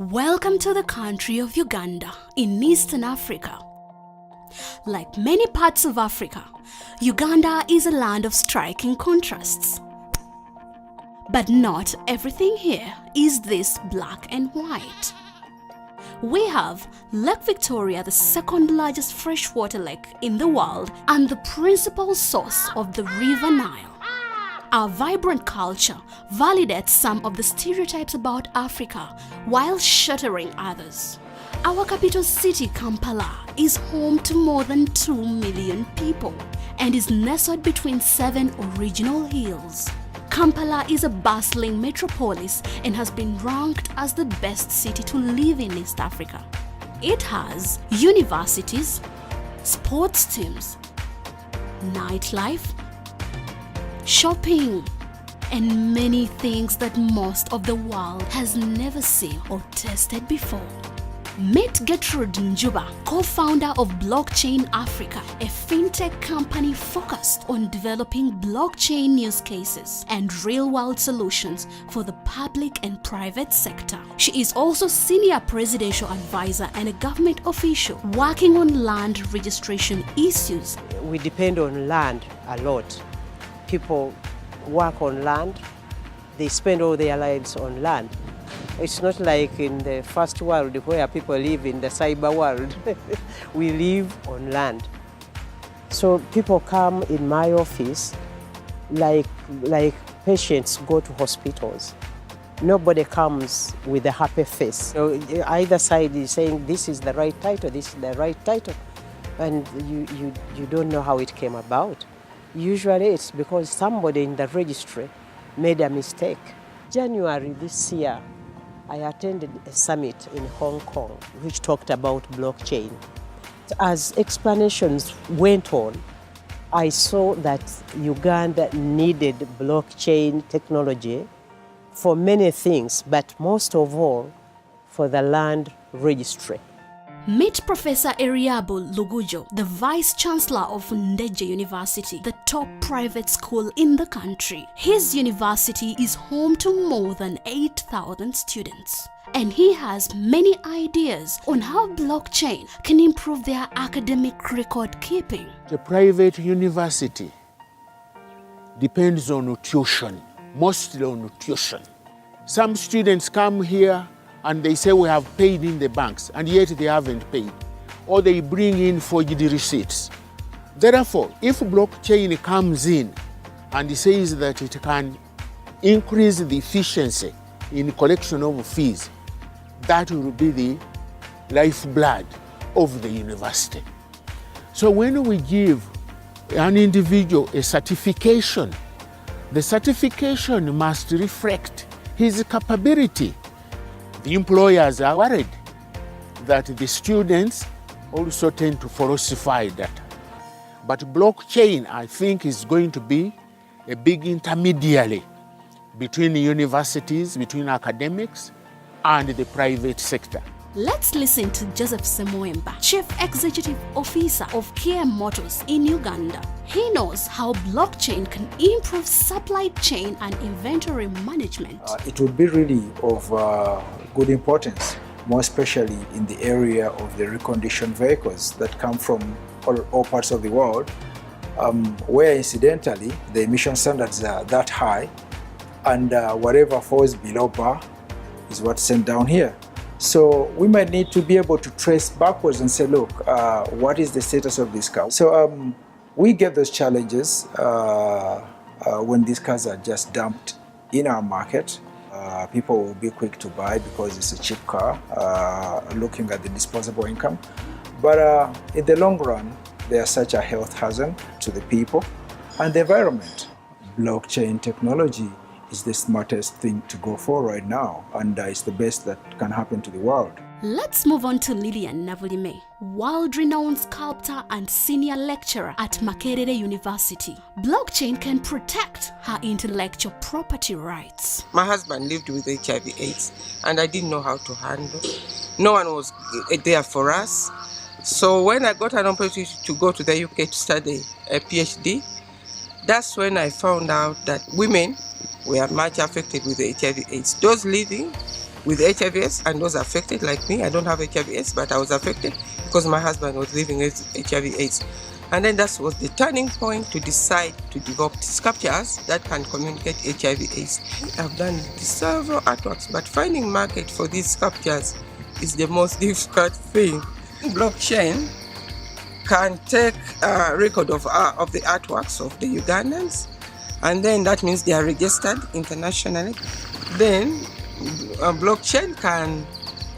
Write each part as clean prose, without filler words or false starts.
Welcome to the country of Uganda in Eastern Africa. Like many parts of Africa, Uganda is a land of striking contrasts. But not everything here is this black and white. We have Lake Victoria, the second largest freshwater lake in the world and the principal source of the River Nile. Our vibrant culture validates some of the stereotypes about Africa while shattering others. Our capital city, Kampala, is home to more than 2 million people and is nestled between 7 original hills. Kampala is a bustling metropolis and has been ranked as the best city to live in East Africa. It has universities, sports teams, nightlife, shopping, and many things that most of the world has never seen or tasted before. Meet Gertrude Njuba, co-founder of Blockchain Africa, a fintech company focused on developing blockchain use cases and real-world solutions for the public and private sector. She is also senior presidential advisor and a government official working on land registration issues. We depend on land a lot. People work on land, they spend all their lives on land. It's not like in the first world where people live in the cyber world. We live on land. So people come in my office like patients go to hospitals. Nobody comes with a happy face. So either side is saying this is the right title, this is the right title, and you don't know how it came about. Usually it's because somebody in the registry made a mistake. January this year, I attended a summit in Hong Kong which talked about blockchain. As explanations went on, I saw that Uganda needed blockchain technology for many things, but most of all for the land registry. Meet Professor Eriabu Lugujo, the Vice Chancellor of Ndeje University, the top private school in the country. His university is home to more than 8,000 students. And he has many ideas on how blockchain can improve their academic record keeping. The private university depends on tuition, mostly on tuition. Some students come here and they say we have paid in the banks, and yet they haven't paid. Or they bring in forged receipts. Therefore, if blockchain comes in and says that it can increase the efficiency in collection of fees, that will be the lifeblood of the university. So when we give an individual a certification, the certification must reflect his capability. The employers are worried that the students also tend to falsify data. But blockchain, I think, is going to be a big intermediary between universities, between academics, and the private sector. Let's listen to Joseph Semoemba, Chief Executive Officer of Kia Motors in Uganda. He knows how blockchain can improve supply chain and inventory management. It would be really of good importance, more especially in the area of the reconditioned vehicles that come from all parts of the world, where incidentally the emission standards are that high, and whatever falls below bar is what's sent down here. So we might need to be able to trace backwards and say, look, what is the status of this car? So we get those challenges when these cars are just dumped in our market. People will be quick to buy because it's a cheap car, looking at the disposable income. But in the long run, they are such a health hazard to the people and the environment. Blockchain technology is the smartest thing to go for right now, and it's the best that can happen to the world. Let's move on to Lillian Navulime, world-renowned sculptor and senior lecturer at Makerere University. Blockchain can protect her intellectual property rights. My husband lived with HIV/AIDS, and I didn't know how to handle. No one was there for us. So when I got an opportunity to go to the UK to study a PhD, that's when I found out that women were much affected with HIV/AIDS. Those living with HIV/AIDS, and those affected like me. I don't have HIV/AIDS, but I was affected because my husband was living with HIV/AIDS. And then that was the turning point to decide to develop sculptures that can communicate HIV/AIDS. I've done several artworks, but finding market for these sculptures is the most difficult thing. Blockchain can take a record of the artworks of the Ugandans, and then that means they are registered internationally. Then blockchain can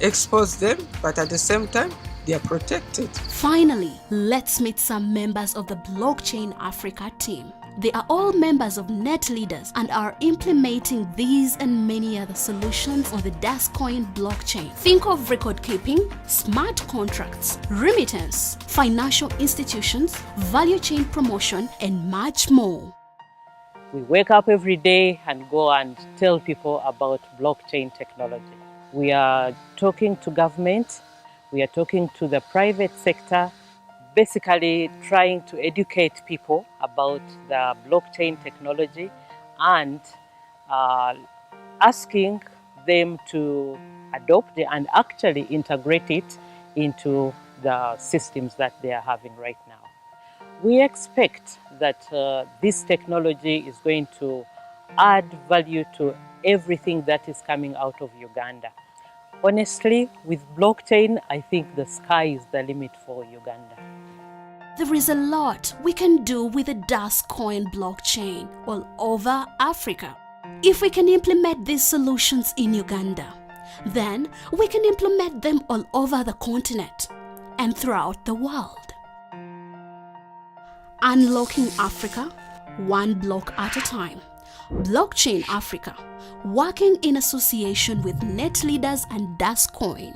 expose them, but at the same time, they are protected. Finally, let's meet some members of the Blockchain Africa team. They are all members of Net Leaders and are implementing these and many other solutions on the DasCoin blockchain. Think of record keeping, smart contracts, remittance, financial institutions, value chain promotion, and much more. We wake up every day and go and tell people about blockchain technology. We are talking to government, we are talking to the private sector, basically trying to educate people about the blockchain technology and asking them to adopt and actually integrate it into the systems that they are having right now. We expect that this technology is going to add value to everything that is coming out of Uganda. Honestly, with blockchain, I think the sky is the limit for Uganda. There is a lot we can do with the DasCoin blockchain all over Africa. If we can implement these solutions in Uganda, then we can implement them all over the continent and throughout the world. Unlocking Africa, one block at a time. Blockchain Africa, working in association with Net Leaders and DasCoin.